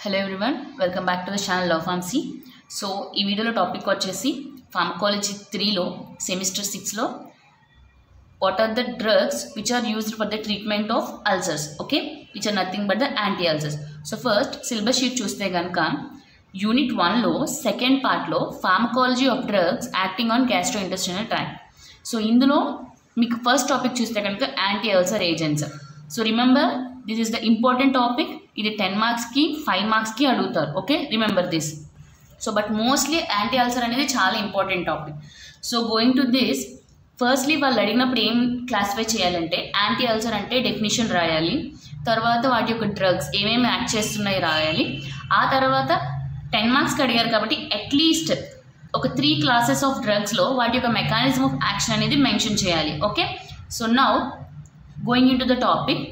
Hello everyone, welcome back to the channel Law Pharmacy. So, ఈ వీడియోలో topic వచ్చేసి pharmacology 3లో సెమిస్టర్ 6లో what are the drugs which are used for the treatment of ulcers, okay, which are nothing but the anti-ulcers. So first syllabus sheet చూస్తే గనుక unit 1లో second పార్ట్లో pharmacology of drugs acting on gastrointestinal tract. So ఇందులో మీకు first topic చూస్తే కనుక anti ulcer agents. So remember this is the important topic. ఇది 10 మార్క్స్కి 5 మార్క్స్కి అడుగుతారు, okay, remember this. So but mostly anti ulcer అనేది చాలా important topic. So going to this, firstly వాళ్ళు అడిగినప్పుడు ఏం క్లాసిఫై చేయాలంటే యాంటీ అల్సర్ అంటే డెఫినిషన్ రాయాలి, తర్వాత వాటి యొక్క డ్రగ్స్ ఏమేమి యాక్ట్ చేస్తున్నాయి రాయాలి, ఆ తర్వాత 10 మార్క్స్కి అడిగారు కాబట్టి అట్లీస్ట్ ఒక 3 క్లాసెస్ ఆఫ్ డ్రగ్స్లో వాటి యొక్క మెకానిజం ఆఫ్ యాక్షన్ అనేది మెన్షన్ చేయాలి, okay. So now going in to the topic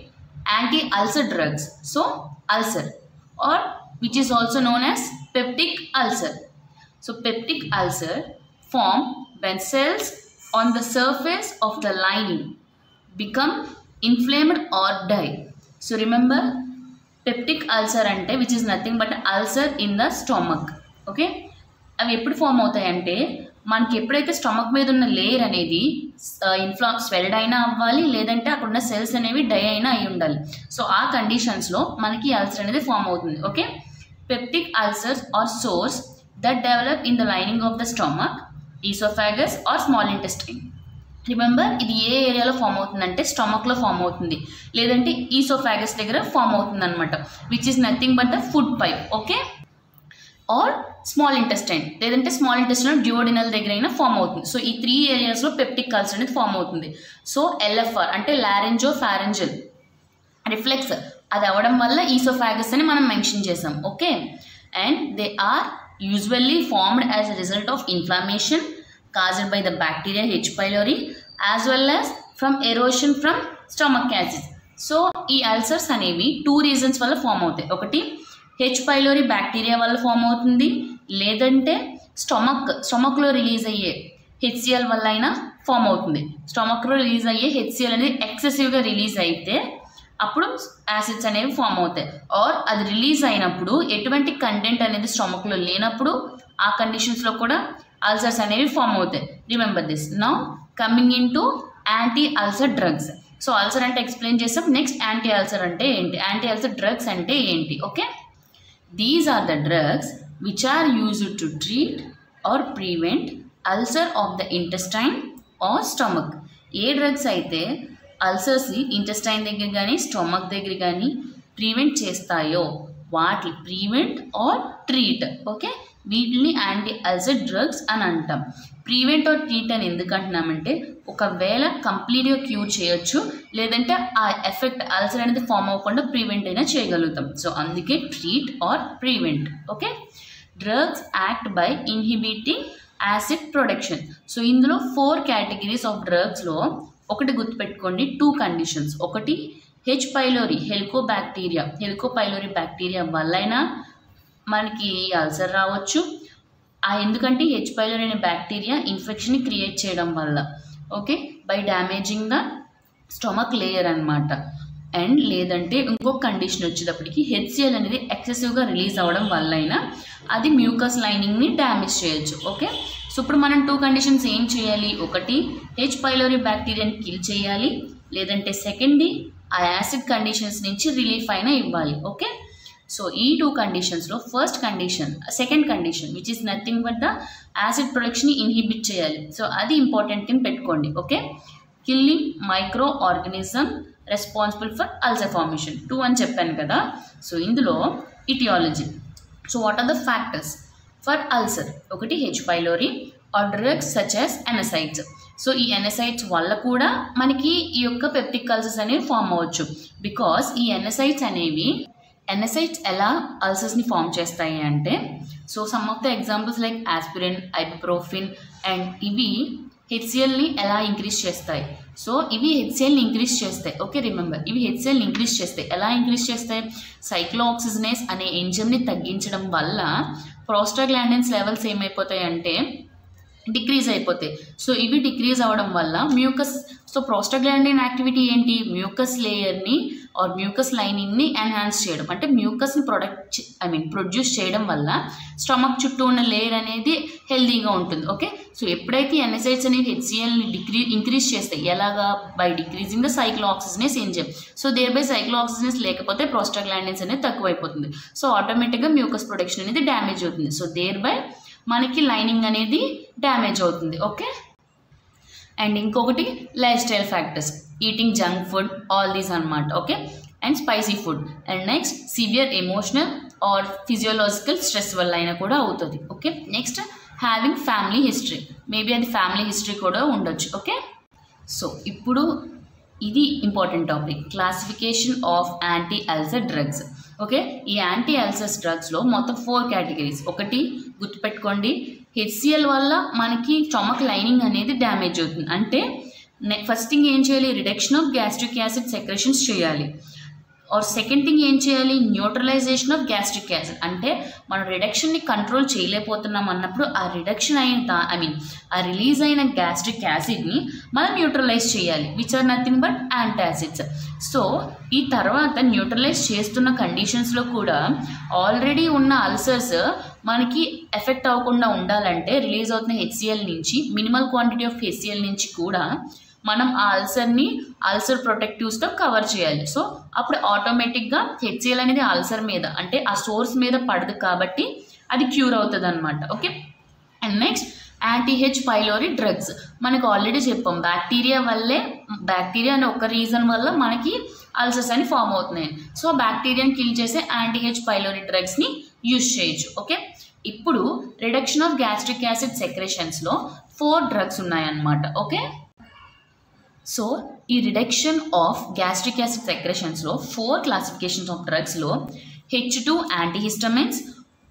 anti ulcer drugs. So ulcer or which is also known as peptic ulcer. So peptic ulcer form when cells on the surface of the lining become inflamed or die. So remember peptic ulcer ante which is nothing but ulcer in the stomach, okay. అవి ఎప్పుడు form అవుతాయి అంటే మనకి ఎప్పుడైతే stomach మీద ఉన్న layer అనేది స్వెల్డ్ అయినా అవ్వాలి, లేదంటే అక్కడ ఉన్న సెల్స్ అనేవి డై అయినా అయి ఉండాలి. సో ఆ కండిషన్స్లో మనకి అల్సర్ అనేది ఫామ్ అవుతుంది, okay. Peptic ulcers are sores that develop in the lining of the stomach, oesophagus or small intestine. Remember ఇది ఏ ఏరియాలో ఫామ్ అవుతుందంటే స్టమక్లో ఫామ్ అవుతుంది, లేదంటే ఈసోఫాగస్ దగ్గర ఫామ్ అవుతుంది అనమాట, which is nothing but the food pipe, okay, or small intestine, లేదంటే స్మాల్ ఇంటెస్టైన్ డ్యూయోడినల్ దగ్గర అయినా ఫామ్ అవుతుంది. సో ఈ 3 ఏరియాస్లో పెప్టిక్ అల్సర్ అనేది ఫామ్ అవుతుంది. సో ఎల్ఎఫ్ఆర్ అంటే లారెంజో ఫారెంజల్ రిఫ్లెక్స్ అది అవ్వడం వల్ల ఈసోఫాగస్ అని మనం మెన్షన్ చేసాం, okay. And they are usually formed as a result of inflammation caused by the bacteria H pylori as well as from erosion from stomach acid. So ఈ ulcers అనేవి 2 reasons వల్ల form అవుతాయి. ఒకటి H pylori bacteria వల్ల form అవుతుంది, లేదంటే స్టమక్లో release అయ్యే HCl వల్ల అయినా ఫామ్ అవుతుంది. స్టమక్లో రిలీజ్ అయ్యే హెచ్సిఎల్ అనేది ఎక్సెసివ్గా రిలీజ్ అయితే అప్పుడు యాసిడ్స్ అనేవి ఫామ్ అవుతాయి. ఆర్ అది రిలీజ్ అయినప్పుడు ఎటువంటి కంటెంట్ అనేది స్టమక్లో లేనప్పుడు ఆ కండిషన్స్లో కూడా అల్సర్స్ అనేవి ఫామ్ అవుతాయి. Remember this. Now coming in to anti ulcer drugs. So ulcer అంటే ఎక్స్ప్లెయిన్ చేస్తాం, నెక్స్ట్ యాంటీ అల్సర్ అంటే ఏంటి, యాంటీ అల్సర్ డ్రగ్స్ అంటే ఏంటి, okay. These are the drugs which are used to treat or prevent ulcer of the intestine or stomach. A drugs అయితే ulcers intestine దగ్గర కానీ stomach దగ్గర కానీ ప్రివెంట్ చేస్తాయో వాటి ప్రివెంట్ ఆర్ ట్రీట్, ఓకే, వీటిని యాంటీ అల్సర్ డ్రగ్స్ అని అంటాం. ప్రివెంట్ ఆర్ ట్రీట్ అని ఎందుకు అంటున్నామంటే ఒకవేళ కంప్లీట్గా క్యూర్ చేయొచ్చు, లేదంటే ఆ ఎఫెక్ట్ అల్సర్ అనేది ఫామ్ అవ్వకుండా ప్రివెంట్ అయినా చేయగలుగుతాం. సో అందుకే treat or prevent, okay. Drugs act by inhibiting acid production. So ఇందులో 4 కేటగిరీస్ ఆఫ్ డ్రగ్స్లో ఒకటి గుర్తుపెట్టుకోండి, 2 కండిషన్స్. ఒకటి హెచ్ పైలోరీ హెలికోపైలోరీ బ్యాక్టీరియా వల్లైనా మనకి అల్సర్ రావచ్చు, ఎందుకంటే హెచ్ పైలోరీ అనే బ్యాక్టీరియా ఇన్ఫెక్షన్ని క్రియేట్ చేయడం వల్ల, okay, by damaging the stomach layer అనమాట. అండ్ లేదంటే ఇంకొక కండిషన్ వచ్చేటప్పటికి హెచ్సిఎల్ అనేది ఎక్సెసివ్గా రిలీజ్ అవ్వడం వల్ల అయినా అది మ్యూకస్ లైనింగ్ని డ్యామేజ్ చేయొచ్చు, ఓకే. సో ఇప్పుడు మనం 2 కండిషన్స్ ఏం చేయాలి, ఒకటి హెచ్ పైలోరీ బ్యాక్టీరియాని కిల్ చేయాలి, లేదంటే సెకండ్ది ఆ యాసిడ్ కండిషన్స్ నుంచి రిలీఫ్ అయినా ఇవ్వాలి, ఓకే. సో ఈ 2 కండిషన్స్లో second condition which is nothing but the acid ప్రొడక్షన్ని ఇన్హిబిట్ చేయాలి. సో అది ఇంపార్టెంట్ కింద పెట్టుకోండి, okay. Killing micro organism responsible for ulcer formation 2 అని చెప్పాను కదా. సో ఇందులో aetiology. So what are the factors for ulcer? ఒకటి H pylori or drugs such as NSAIDs. So ఈ ఎనసైడ్స్ వల్ల కూడా మనకి ఈ యొక్క పెప్టిక్ అల్సర్స్ అనేవి ఫామ్ అవ్వచ్చు. బికాస్ ఈ ఎనసైడ్స్ ఎలా అల్సర్స్ని ఫామ్ చేస్తాయి అంటే, so some of the examples like aspirin, ibuprofen, and ఇవి హెచ్సిఎల్ని ఎలా ఇంక్రీజ్ చేస్తాయి. సో ఇవి హెచ్సిఎల్ని ఇంక్రీజ్ చేస్తాయి, ఓకే. రిమెంబర్ ఇవి హెచ్సిఎల్ని ఇంక్రీజ్ చేస్తాయి. ఎలా ఇంక్రీజ్ చేస్తాయి? సైక్లోఆక్సిజనేస్ అనే ఎంజైమ్ని తగ్గించడం వల్ల ప్రోస్టాగ్లాండిన్స్ లెవెల్స్ ఏమైపోతాయి అంటే డిక్రీజ్ అయిపోతాయి. సో ఇవి డిక్రీజ్ అవ్వడం వల్ల మ్యూకస్, సో ప్రోస్టాగ్లాండిన్ యాక్టివిటీ ఏంటి, మ్యూకస్ లేయర్ని ఆర్ మ్యూకస్ లైనింగ్ని ఎన్హాన్స్ చేయడం, అంటే మ్యూకస్ని ప్రొడ్యూస్ చేయడం వల్ల స్టమక్ చుట్టూ ఉన్న లేయర్ అనేది హెల్దీగా ఉంటుంది. ఓకే, సో ఎప్పుడైతే ఎన్ఎస్ఐడ్స్ అనేవి హెచ్సిఎల్ని ఇంక్రీజ్ చేస్తాయి, ఎలాగా by decreasing the cyclooxygenase enzyme. So thereby cyclooxygenase లేకపోతే ప్రోస్టాగ్లాండిన్స్ అనేది తక్కువైపోతుంది. సో ఆటోమేటిక్గా మ్యూకస్ ప్రొడక్షన్ అనేది డ్యామేజ్ అవుతుంది. సో దేర్ బై మనకి లైనింగ్ అనేది డ్యామేజ్ అవుతుంది. ఓకే, అండ్ ఇంకొకటి lifestyle factors, eating junk food, all these అనమాట. Okay, and spicy food, and next severe emotional or physiological stress వల్ల అయినా కూడా అవుతుంది. Okay, next having family history, maybe అది ఫ్యామిలీ హిస్టరీ కూడా ఉండొచ్చు. ఓకే, సో ఇప్పుడు ఇది important topic, classification of anti ulcer drugs. Okay, ఈ యాంటీ అల్సర్స్ డ్రగ్స్లో మొత్తం 4 కేటగిరీస్. ఒకటి గుర్తుపెట్టుకోండి, హెచ్సిఎల్ వల్ల మనకి స్టమక్ లైనింగ్ అనేది డ్యామేజ్ అవుతుంది. అంటే ఫస్ట్ థింగ్ ఏం చేయాలి, reduction of gastric acid secretions చేయాలి. ఆర్ సెకండ్ థింగ్ ఏం చేయాలి, న్యూట్రలైజేషన్ ఆఫ్ గ్యాస్ట్రిక్ యాసిడ్, అంటే మనం రిడక్షన్ని కంట్రోల్ చేయలేకపోతున్నాం అన్నప్పుడు ఆ రిడక్షన్ అయిన ఆ రిలీజ్ అయిన గ్యాస్ట్రిక్ యాసిడ్ని మనం న్యూట్రలైజ్ చేయాలి, which are nothing but antacids. So ఈ తర్వాత న్యూట్రలైజ్ చేస్తున్న కండిషన్స్లో కూడా ఆల్రెడీ ఉన్న అల్సర్స్ మనకి ఎఫెక్ట్ అవ్వకుండా ఉండాలంటే రిలీజ్ అవుతున్న హెచ్సిఎల్ నుంచి, మినిమల్ క్వాంటిటీ ఆఫ్ హెచ్సిఎల్ నుంచి కూడా మనం ఆ అల్సర్ని అల్సర్ ప్రొటెక్టివ్స్తో కవర్ చేయాలి. సో అప్పుడు ఆటోమేటిక్గా హెచ్సిఎల్ అనేది అల్సర్ మీద, అంటే ఆ సోర్స్ మీద పడదు కాబట్టి అది క్యూర్ అవుతుంది అనమాట. Okay, and next anti H pylori drugs. మనకు ఆల్రెడీ చెప్పాం, బ్యాక్టీరియా అనే ఒక రీజన్ వల్ల మనకి అల్సర్స్ అని ఫామ్ అవుతున్నాయి. సో బ్యాక్టీరియాని కిల్ చేసే యాంటీ-హెచ్ పైలోరీ డ్రగ్స్ని యూజ్ చేయొచ్చు. ఓకే, ఇప్పుడు రిడక్షన్ ఆఫ్ గ్యాస్ట్రిక్ యాసిడ్ సెక్రెషన్స్లో 4 డ్రగ్స్ ఉన్నాయన్నమాట. ఓకే, సో ఈ రిడక్షన్ ఆఫ్ గ్యాస్ట్రిక్ యాసిడ్ సెక్రెషన్స్లో 4 క్లాసిఫికేషన్స్ ఆఫ్ డ్రగ్స్లో H2 యాంటీహిస్టమిన్స్,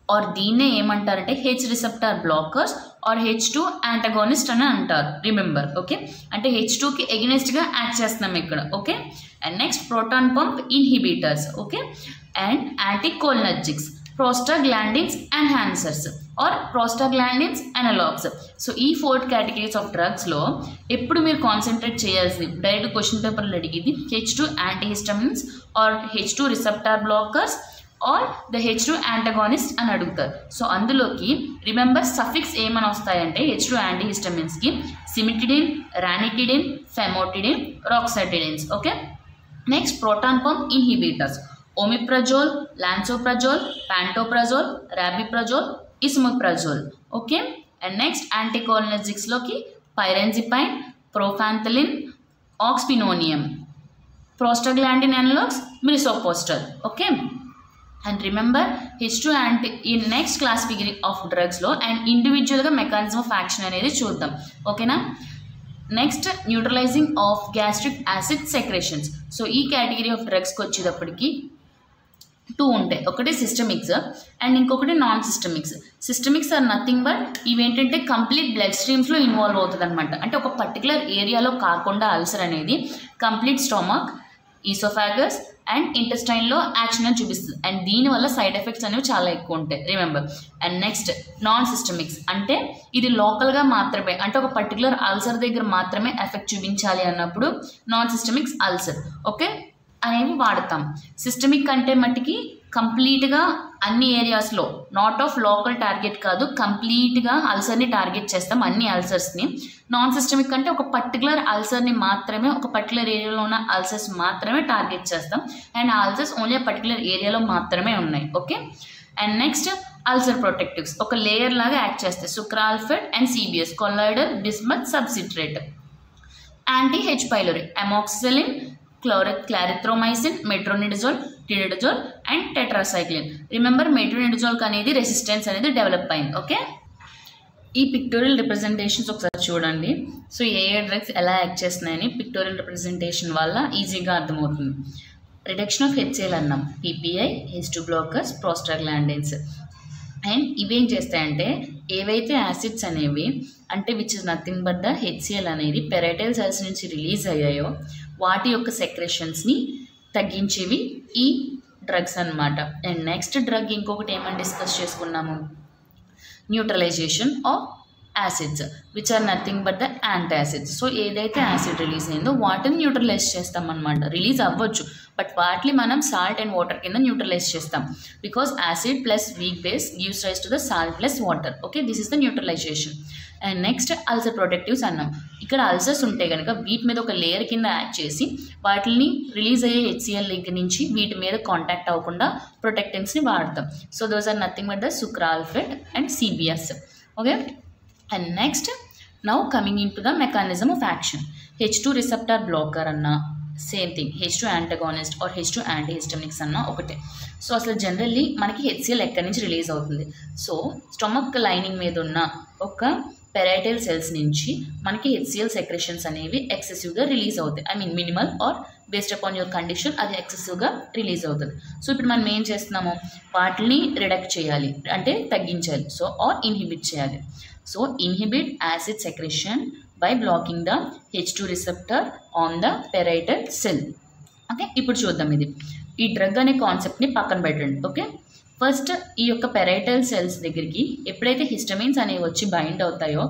ఆర్ దీన్నే ఏమంటారంటే H receptor blockers or H2 antagonist అని అంటారు. రిమెంబర్, ఓకే, అంటే H2కి ఎగెనిస్ట్గా యాక్ట్ చేస్తున్నాం ఇక్కడ. Okay, and next proton pump inhibitors. Okay, and anticholinergics, prostaglandins enhancers or prostaglandins analogues. So ఈ 4 కేటగిరీస్ ఆఫ్ డ్రగ్స్లో ఎప్పుడు మీరు కాన్సన్ట్రేట్ చేయాల్సింది, డైరెక్ట్ క్వశ్చన్ పేపర్లో అడిగింది H2 antihistamines or H2 receptor blockers or the H2 antagonist అని అడుగుతారు. సో అందులోకి remember suffix ఏమని వస్తాయంటే H2 యాంటీహిస్టమిన్స్కి cimetidine, ranitidine, famotidine, roxatidines. Okay, next proton pump inhibitors, omeprazole, lansoprazole, pantoprazole, rabeprazole, esomeprazole. Okay, and next యాంటీకోలినర్జిక్స్లోకి pirenzepine, propantheline, oxyphenonium, prostaglandin analogues, misoprostol. Okay, and remember H2 ఈ next classification of డ్రగ్స్లో and ఇండివిజువల్గా mechanism of action అనేది చూద్దాం. ఓకేనా, next neutralising of gastric acid secretions. So ఈ category of డ్రగ్స్కి వచ్చేటప్పటికి 2 ఉంటాయి, ఒకటి సిస్టమిక్స్ అండ్ ఇంకొకటి non systemics. Systemics are nothing but ఇవేంటంటే కంప్లీట్ బ్లడ్ స్ట్రీమ్స్లో ఇన్వాల్వ్ అవుతుంది అనమాట. అంటే ఒక పర్టికులర్ ఏరియాలో కాకుండా అల్సర్ అనేది కంప్లీట్ స్టమక్, ఈసోఫాగస్ అండ్ ఇంటెస్టైన్లో యాక్షన్ అని చూపిస్తుంది. అండ్ దీనివల్ల సైడ్ ఎఫెక్ట్స్ అనేవి చాలా ఎక్కువ ఉంటాయి, రిమెంబర్. అండ్ నెక్స్ట్ నాన్ సిస్టమిక్స్, అంటే ఇది లోకల్గా మాత్రమే, అంటే ఒక పర్టికులర్ అల్సర్ దగ్గర మాత్రమే ఎఫెక్ట్ చూపించాలి అన్నప్పుడు నాన్ సిస్టమిక్స్ అల్సర్ ఓకే అనేవి వాడతాం. సిస్టమిక్ అంటే మట్టికి కంప్లీట్గా అన్ని ఏరియాస్లో, నాట్ ఆఫ్ లోకల్ టార్గెట్ కాదు, కంప్లీట్గా అల్సర్ని టార్గెట్ చేస్తాం, అన్ని అల్సర్స్ని. నాన్ సిస్టమిక్ అంటే ఒక పర్టికులర్ అల్సర్ని మాత్రమే, ఒక పర్టికులర్ ఏరియాలో ఉన్న అల్సర్స్ మాత్రమే టార్గెట్ చేస్తాం. అండ్ ఆ అల్సర్స్ ఓన్లీ పర్టికులర్ ఏరియాలో మాత్రమే ఉన్నాయి. Okay, and next ulcer protectives ఒక లేయర్ లాగా యాక్ట్ చేస్తాయి. Sucralfate and CBS, colloidal, bismuth, subcitrate. Anti H pylori amoxicillin, clarithromycin, metronidazole, tinidazole and tetracycline. Remember మెట్రోనిడజోల్కి అనేది రెసిస్టెన్స్ అనేది డెవలప్ అయింది. ఓకే, ఈ పిక్టోరియల్ రిప్రజెంటేషన్స్ ఒకసారి చూడండి. సో ఏ డ్రగ్స్ ఎలా యాక్ట్ చేస్తున్నాయని పిక్టోరియల్ రిప్రజెంటేషన్ వల్ల ఈజీగా అర్థమవుతుంది. రిడక్షన్ ఆఫ్ హెచ్సిఎల్ అన్నాం, PPI, H2 blockers, prostaglandins. And ఇవేం చేస్తాయంటే ఏవైతే యాసిడ్స్ అనేవి అంటే which is nothing but the HCl అనేది పెరైటల్ సెల్స్ నుంచి రిలీజ్ అయ్యాయో వాటి యొక్క సెక్రెషన్స్ని తగ్గించేవి ఈ డ్రగ్స్ అన్నమాట. అండ్ నెక్స్ట్ డ్రగ్ ఇంకొకటి ఏమని డిస్కస్ చేసుకున్నాము, neutralisation of acids which are nothing but the antacids. So ఏదైతే యాసిడ్ రిలీజ్ అయిందో వాటిని న్యూట్రలైజ్ చేస్తాం అనమాట. రిలీజ్ అవ్వచ్చు బట్ వాటిని మనం సాల్ట్ అండ్ వాటర్ కింద న్యూట్రలైజ్ చేస్తాం because acid plus weak base gives rise to the salt plus water. Okay, this is the neutralisation. And next ulcer protectives అన్నాం. ఇక్కడ అల్సర్స్ ఉంటే కనుక వీటి మీద ఒక లేయర్ కింద యాడ్ చేసి వాటిని రిలీజ్ అయ్యే హెచ్సిఎల్ దగ్గర నుంచి వీటి మీద కాంటాక్ట్ అవ్వకుండా ప్రొటెక్టెంట్స్ని వాడతాం. So those are nothing but the sucralfate and CBS. Okay, and next now coming into the mechanism of action. H2 receptor blocker అన్న same thing, H2 antagonist or H2 antihistamines అన్న ఒకటే. So అసలు generally మనకి HCl ఎక్కడి నుంచి release అవుతుంది? So stomach lining మీద ఉన్న ఒక పెరైటల్ సెల్స్ నుంచి మనకి హెచ్సిఎల్ సెక్రెషన్స్ అనేవి ఎక్సెసివ్గా రిలీజ్ అవుతాయి. I mean minimal or based upon your condition అది ఎక్సెసివ్గా రిలీజ్ అవుతుంది. సో ఇప్పుడు మనం ఏం చేస్తున్నాము, వాటిని రిడక్ట్ చేయాలి అంటే తగ్గించాలి. సో ఆర్ ఇన్హిబిట్ చేయాలి. So inhibit acid secretion by blocking the H2 receptor on the parietal cell. Okay, ఇప్పుడు చూద్దాం ఇది ఈ డ్రగ్ అనే కాన్సెప్ట్ని పక్కన పెట్టండి. ఓకే, ఫస్ట్ ఈ యొక్క పెరైటల్ సెల్స్ దగ్గరికి ఎప్పుడైతే హిస్టమిన్స్ అనేవి వచ్చి బైండ్ అవుతాయో,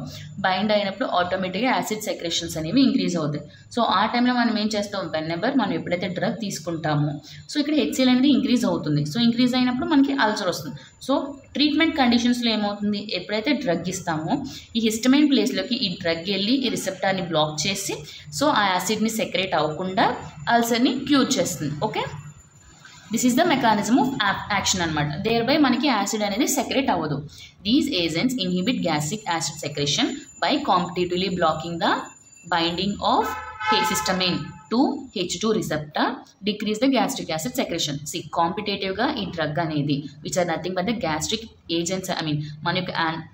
బైండ్ అయినప్పుడు ఆటోమేటిక్గా యాసిడ్ సెక్రెషన్స్ అనేవి ఇంక్రీజ్ అవుతాయి. సో ఆ టైంలో మనం ఏం చేస్తాం, వెన్నెవర్ మనం ఎప్పుడైతే డ్రగ్ తీసుకుంటామో సో ఇక్కడ హెచ్సిఎల్ అనేది ఇంక్రీజ్ అవుతుంది. సో ఇంక్రీజ్ అయినప్పుడు మనకి అల్సర్ వస్తుంది. సో ట్రీట్మెంట్ కండిషన్స్లో ఏమవుతుంది, ఎప్పుడైతే డ్రగ్ ఇస్తామో ఈ హిస్టమైన్ ప్లేస్లోకి ఈ డ్రగ్ వెళ్ళి ఈ రిసెప్టార్ని బ్లాక్ చేసి సో ఆ యాసిడ్ని సెక్రేట్ అవ్వకుండా అల్సర్ని క్యూర్ చేస్తుంది. Okay, this is the mechanism of action అనమాట. దేర్ బై మనకి యాసిడ్ అనేది సెక్రేట్ అవ్వదు. These agents inhibit gastric acid secretion by competitively blocking the binding of histamine to H2 receptor, decrease the gastric acid secretion. సి కాంపిటేటివ్గా ఈ drug అనేది which are nothing but the gastric agents, I mean మన యొక్క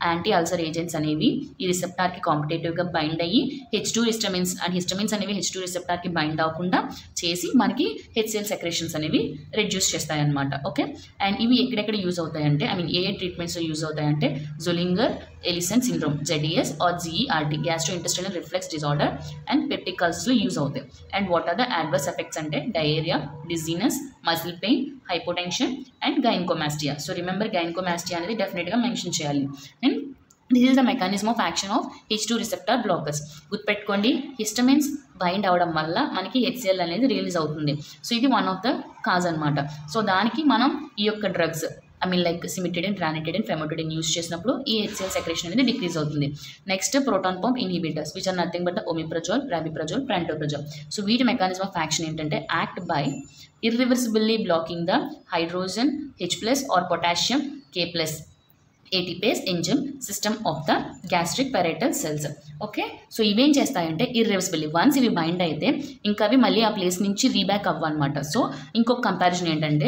anti ulcer agents అనేవి ఈ రిసెప్టార్కి కాంపిటేటివ్గా bind అయ్యి H2 histamines and histamines అనేవి H2 రిసెప్టార్కి బైండ్ అవ్వకుండా చేసి మనకి హెచ్సిఎల్ సెక్రేషన్స్ అనేవి రెడ్యూస్ చేస్తాయన్నమాట. ఓకే, అండ్ ఇవి ఎక్కడెక్కడ యూజ్ అవుతాయంటే, ఐ మీన్ ఏ ట్రీట్మెంట్స్లో యూజ్ అవుతాయంటే Zollinger Ellison syndrome JDS or GERD gastrointestinal reflex disorder and peptic అల్సర్స్లో యూజ్ అవుతాయి. And what are the adverse effects అంటే diarrhoea, dizziness, muscle pain, hypotension and gynaecomastia. So remember gynaecomastia అనేది డెఫినెట్గా mention చేయాలి. And this is the mechanism of action of H2 receptor blockers. గుర్తుపెట్టుకోండి, histamines bind అవడం వల్ల మనకి HCl అనేది release అవుతుంది. సో ఇది వన్ ఆఫ్ ద కాజ్ అనమాట. సో దానికి మనం ఈ యొక్క drugs I mean like cimetidine, ranitidine, famotidine use చేసినప్పుడు ఈ హెచ్సిఎల్ సెక్రేషన్ అనేది డిక్రీజ్ అవుతుంది. Next proton pump inhibitors which are nothing but the omeprazole, rabeprazole, pantoprazole. So వీటి మెకానిజం ఆఫ్ యాక్షన్ ఏంటంటే act by irreversibly blocking the hydrogen H+ or potassium K+ ATPase enzyme system of the gastric parietal cells. Okay, so ఇవేం చేస్తాయంటే ఇర్రివర్సిబుల్లీ once ఇవి bind అయితే ఇంకా అవి మళ్ళీ ఆ ప్లేస్ నుంచి రీబ్యాక్ అవ్వన్నమాట. సో ఇంకొక కంపారిజన్ ఏంటంటే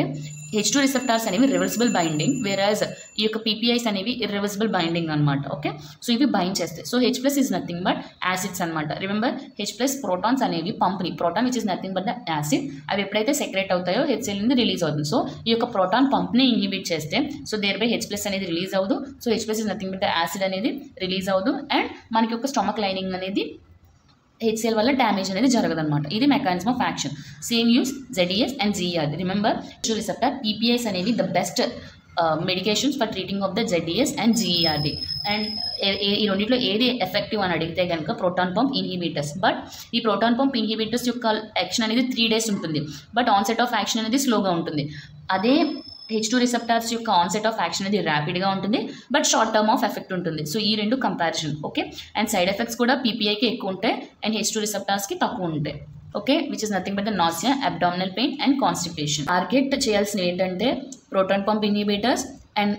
H2 రిసెప్టార్స్ అనేవి రివర్సిబుల్ బైండింగ్, వేరాజ్ ఈ యొక్క PPIs అనేవి ఇర్రివర్సిబుల్ బైండింగ్ అనమాట. ఓకే, సో ఇవి బైండ్ చేస్తాయి. So H+ is nothing but acids అనమాట. రిమెంబర్ H+ ప్రోటాన్స్ అనేవి పంప్ని, proton which is nothing but the acid, అవి ఎప్పుడైతే సెక్రేట్ అవుతాయో హెచ్సిఎల్ అనేది రిలీజ్ అవుతుంది. సో ఈ యొక్క ప్రోటాన్ పంప్ని ఇన్హిబిట్ చేస్తే సో దేర్ బై H+ అనేది రిలీజ్ అవ్వదు. So H+ is nothing but the acid అనేది రిలీజ్ అవ్వదు అండ్ మనకి ఒక స్టమక్ లైనింగ్ అనేది హెచ్సిఎల్ వల్ల డ్యామేజ్ అనేది జరగదన్నమాట. ఇది mechanism of action. Same use ZDS and GERD. Remember H2 receptor PPIs అనేవి the best medications for treating of the ZDS and GERD. And ఈ రెండింటిలో ఏది ఎఫెక్టివ్ అని అడిగితే కనుక ప్రోటాన్ పంప్ ఇన్హిబిటర్స్. బట్ ఈ ప్రోటాన్ పంప్ ఇన్హిబిటర్స్ యొక్క action అనేది 3 days ఉంటుంది, బట్ ఆన్సెట్ ఆఫ్ యాక్షన్ అనేది స్లోగా ఉంటుంది. అదే H2 రిసెప్టార్స్ యొక్క ఆన్సెట్ ఆఫ్ యాక్షన్ అనేది ర్యాపిడ్గా ఉంటుంది, but short term of effect ఉంటుంది. సో ఈ రెండు comparison. Okay, and side effects కూడా PPIకి ఎక్కువ ఉంటాయి అండ్ H2 రిసెప్టార్స్కి తక్కువ ఉంటాయి. Okay, which is nothing but the nausea, abdominal pain and constipation. Target చేయాల్సినవి ఏంటంటే proton pump inhibitors and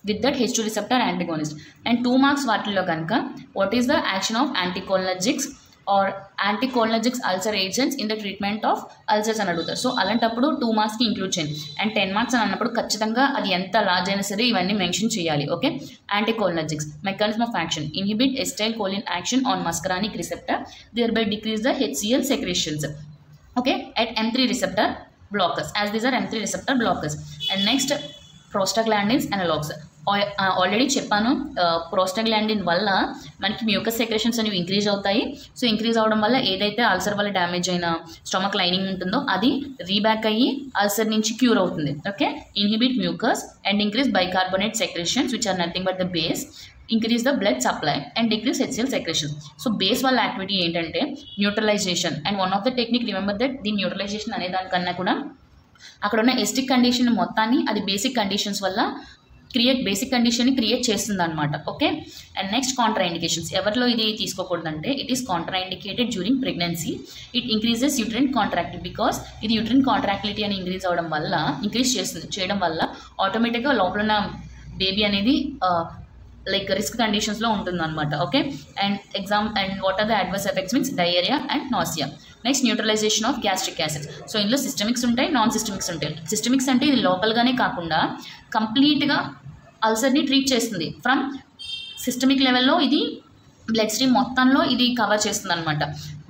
with that H2 receptor antagonist. And 2 marks వాటిల్లో కనుక what is the action of anticholinergics or anticholinergics ulcer agents in the treatment of ulcers అని అడుగుతారు. So అలాంటప్పుడు 2 మార్క్స్కి include చేయండి. And 10 marks అని అన్నప్పుడు ఖచ్చితంగా అది ఎంత లార్జ్ అయినా సరే ఇవన్నీ మెన్షన్ చేయాలి. Okay, anticholinergics mechanism of action inhibit acetylcholine action on muscarinic receptor, thereby decrease the HCl secretions. Okay, at M3 receptor blockers, as these are M3 receptor blockers. And next prostaglandins analogues. Already చెప్పాను, prostaglandin వల్ల మనకి mucus secretions అనేవి increase అవుతాయి. So increase అవడం వల్ల ఏదైతే ulcer వల్ల damage అయిన స్టమక్ లైనింగ్ ఉంటుందో అది రీబ్యాక్ అయ్యి అల్సర్ నుంచి క్యూర్ అవుతుంది. Okay, inhibit mucus and increase bicarbonate secretions which are nothing but the base, increase the blood supply and decrease HCl secretion. So base వల్ల యాక్టివిటీ ఏంటంటే neutralisation, and one of the technique remember that దీని neutralisation అనే దానికన్నా కూడా అక్కడ ఉన్న ఎస్టిక్ condition మొత్తాన్ని అది బేసిక్ కండిషన్స్ వల్ల బేసిక్ కండిషన్ని క్రియేట్ చేస్తుంది అనమాట. Okay, and next contraindications. ఎవరిలో ఇది తీసుకోకూడదంటే it is contraindicated during pregnancy. It increases uterine contractility because ఇది యూట్రైన్ కాంట్రాక్టిలిటీ అని ఇంక్రీజ్ చేయడం వల్ల ఆటోమేటిక్గా లోపల ఉన్న బేబీ అనేది లైక్ రిస్క్ కండిషన్స్లో ఉంటుంది అనమాట. Okay, and what are the adverse effects means diarrhoea and nausea. Next neutralisation of gastric acids. So ఇందులో సిస్టమిక్స్ ఉంటాయి, నాన్ సిస్టమిక్స్ ఉంటాయి. సిస్టమిక్స్ అంటే ఇది లోకల్గానే కాకుండా కంప్లీట్గా అల్సర్ని ట్రీట్ చేస్తుంది. ఫ్రమ్ సిస్టమిక్ లెవెల్లో ఇది బ్లడ్ స్ట్రీమ్ మొత్తంలో ఇది కవర్ చేస్తుంది అనమాట.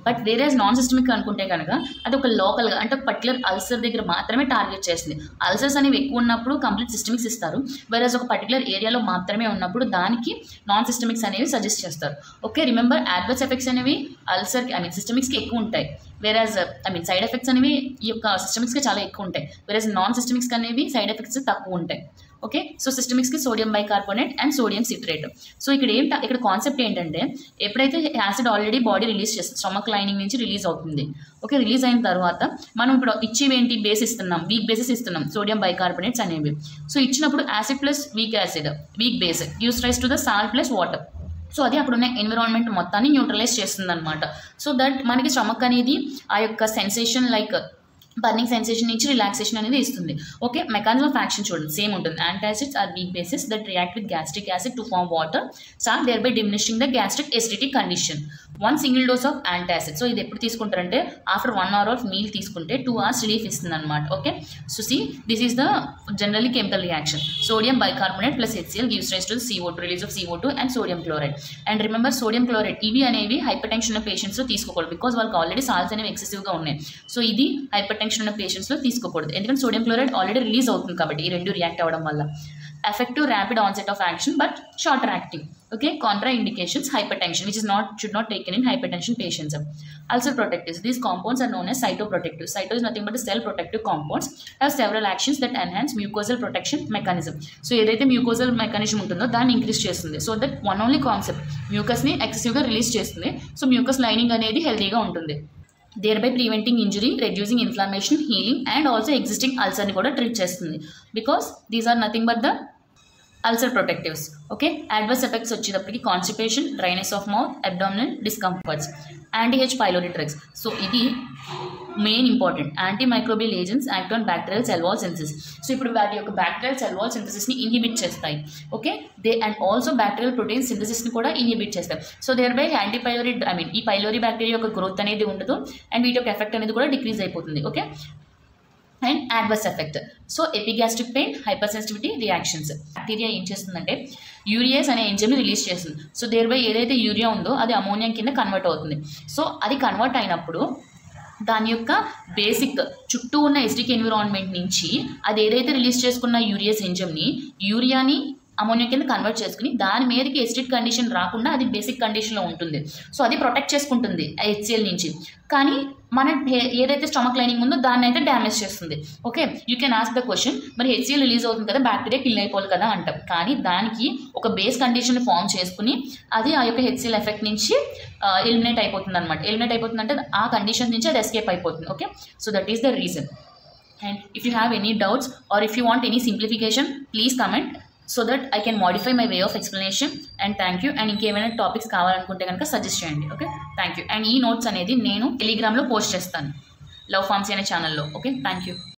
బట్ వేరేస్ నాన్ సిస్టమిక్ అనుకుంటే కనుక అది ఒక లోకల్గా అంటే పర్టికులర్ అల్సర్ దగ్గర మాత్రమే టార్గెట్ చేస్తుంది. అల్సర్స్ అనేవి ఎక్కువ ఉన్నప్పుడు కంప్లీట్ సిస్టమిక్స్ ఇస్తారు, వేరేస్ ఒక పర్టికులర్ ఏరియాలో మాత్రమే ఉన్నప్పుడు దానికి నాన్ సిస్టమిక్స్ అనేవి సజెస్ట్ చేస్తారు. ఓకే, రిమెంబర్ అడ్వర్స్ ఎఫెక్ట్స్ అనేవి అల్సర్కి సిస్టమిక్స్కి ఎక్కువ ఉంటాయి, వేరేస్ సైడ్ ఎఫెక్ట్స్ అనేవి ఈ యొక్క సిస్టమిక్స్కి చాలా ఎక్కువ ఉంటాయి, వేరేస్ నాన్ సిస్టమిక్స్కి అనేవి సైడ్ ఎఫెక్ట్స్ తక్కువ ఉంటాయి. ఓకే, సో సిస్టమిక్స్కి sodium bicarbonate and sodium citrate. So ఇక్కడ కాన్సెప్ట్ ఏంటంటే ఎప్పుడైతే యాసిడ్ ఆల్రెడీ బాడీ రిలీజ్ చేస్తుంది, స్టమక్ లైనింగ్ నుంచి రిలీజ్ అవుతుంది. ఓకే, రిలీజ్ అయిన తర్వాత మనం ఇప్పుడు ఇచ్చేవేంటి బేస్ ఇస్తున్నాం, వీక్ బేసెస్ ఇస్తున్నాం, సోడియం బైకార్బోనేట్స్ అనేవి. సో ఇచ్చినప్పుడు acid plus weak base gives rise to the salt plus water. So అది అక్కడ ఉన్న ఎన్విరాన్మెంట్ మొత్తాన్ని న్యూట్రలైజ్ చేస్తుంది అనమాట. సో దట్ మనకి స్టమక్ అనేది ఆ యొక్క సెన్సేషన్ లైక్ బర్నింగ్ సెన్సేషన్ నుంచి రిలాక్సేషన్ అనేది ఇస్తుంది. ఓకే, మెకానిజం ఆఫ్ యాక్షన్ చూడండి సేమ్ ఉంటుంది. Antacids are weak bases that react with gastric acid to form water, salt thereby diminishing the gastric acidity condition. 1 single dose of antacid. So ఇది ఎప్పుడు తీసుకుంటారంటే after 1 hour of meal తీసుకుంటే 2 hours relief ఇస్తుంది అనమాట. Okay, so see this is the generally chemical reaction. Sodium bicarbonate plus HCl gives rise to CO2, release of CO2 and sodium chloride. And remember sodium chloride ఇవి అనేవి hyper tension ఉన్న పేషెంట్స్లో తీసుకోకూడదు because వాళ్ళకి already salts అనేవి ఎక్సెసివ్గా ఉన్నాయి. So ఇది hyper tension ఉన్న పేషెంట్స్లో తీసుకోకూడదు ఎందుకంటే సోడియం క్లోరైడ్ ఆల్రెడీ రిలీజ్ అవుతుంది కాబట్టి ఈ రెండు రియాక్ట్ అవ్వడం వల్ల. Effective rapid onset of action but shorter acting. Okay, contraindications, hypertension which should not taken in hypertension patients. Also protectives, these compounds are known as cytoprotectives. Cyto is nothing but the cell protective compounds, have several actions that enhance mucosal protection mechanism. So ఏదైతే mucosal mechanism ఉంటుందో దాన్ని increase చేస్తుంది. So that one only concept మ్యూకస్ని ఎక్సెసివ్గా release చేస్తుంది. So mucus lining అనేది హెల్తీగా ఉంటుంది, thereby preventing injury, reducing inflammation, healing and also existing ulcer ni kuda treat chestundi because these are nothing but the ulcer protectives. Okay, adverse effects వచ్చేటప్పటికి constipation, dryness of mouth, abdominal discomforts, anti-H pylori drugs. So ఇది main important. Antimicrobial agents act on bacterial cell wall synthesis. So ఇప్పుడు వాటి యొక్క bacterial cell wall సింథసిస్ని inhibit చేస్తాయి. Okay, and also bacterial protein సింథసిస్ని కూడా inhibit చేస్తాయి. So there by యాంటీపైలోరీ ఈ పైలోరీ బ్యాక్టీరియా యొక్క గ్రోత్ అనేది ఉండదు అండ్ వీటి యొక్క ఎఫెక్ట్ అనేది కూడా డిక్రీజ్ అయిపోతుంది. Okay, and adverse effect. So epigastric pain, hyper sensitivity reactions. Bacteria ఏం చేస్తుందంటే యూరియాస్ అనే ఎంజైమ్ని రిలీజ్ చేస్తుంది. సో దేర్ బై ఏదైతే యూరియా ఉందో అది అమోనియా కింద కన్వర్ట్ అవుతుంది. సో అది కన్వర్ట్ అయినప్పుడు దాని యొక్క బేసిక్ చుట్టూ ఉన్న ఎసిడిక్ ఎన్విరాన్మెంట్ నుంచి అది ఏదైతే రిలీజ్ చేసుకున్న యూరియాస్ ఎంజైమ్ని యూరియాని అమోనియా కింద కన్వర్ట్ చేసుకుని దాని మీదకి ఎసిడిక్ కండిషన్ రాకుండా అది బేసిక్ కండిషన్లో ఉంటుంది. సో అది ప్రొటెక్ట్ చేసుకుంటుంది HCl నుంచి. కానీ మన ఏదైతే స్టమక్ లైనింగ్ ఉందో దాన్ని అయితే డ్యామేజ్ చేస్తుంది. Okay, you can ask the question, మరి HCl రిలీజ్ అవుతుంది కదా, బ్యాక్టీరియా కిల్ అయిపోవాలి కదా అంటాం. కానీ దానికి ఒక బేస్ కండిషన్ ఫామ్ చేసుకుని అది ఆ యొక్క HCl ఎఫెక్ట్ నుంచి ఎలిమినేట్ అయిపోతుంది అనమాట. ఎలిమినేట్ అయిపోతుంది అంటే ఆ కండిషన్ నుంచి అది ఎస్కేప్ అయిపోతుంది. Okay, so that is the reason. And if you have any doubts or if you want any simplification please comment so that I can modify my way of explanation. And thank you. And ఇంకేమైనా topics కావాలనుకుంటే కనుక suggest చేయండి. Okay, thank you. And ఈ notes అనేది నేను టెలిగ్రామ్లో post చేస్తాను love pharmacy అనే ఛానల్లో. Okay, thank you.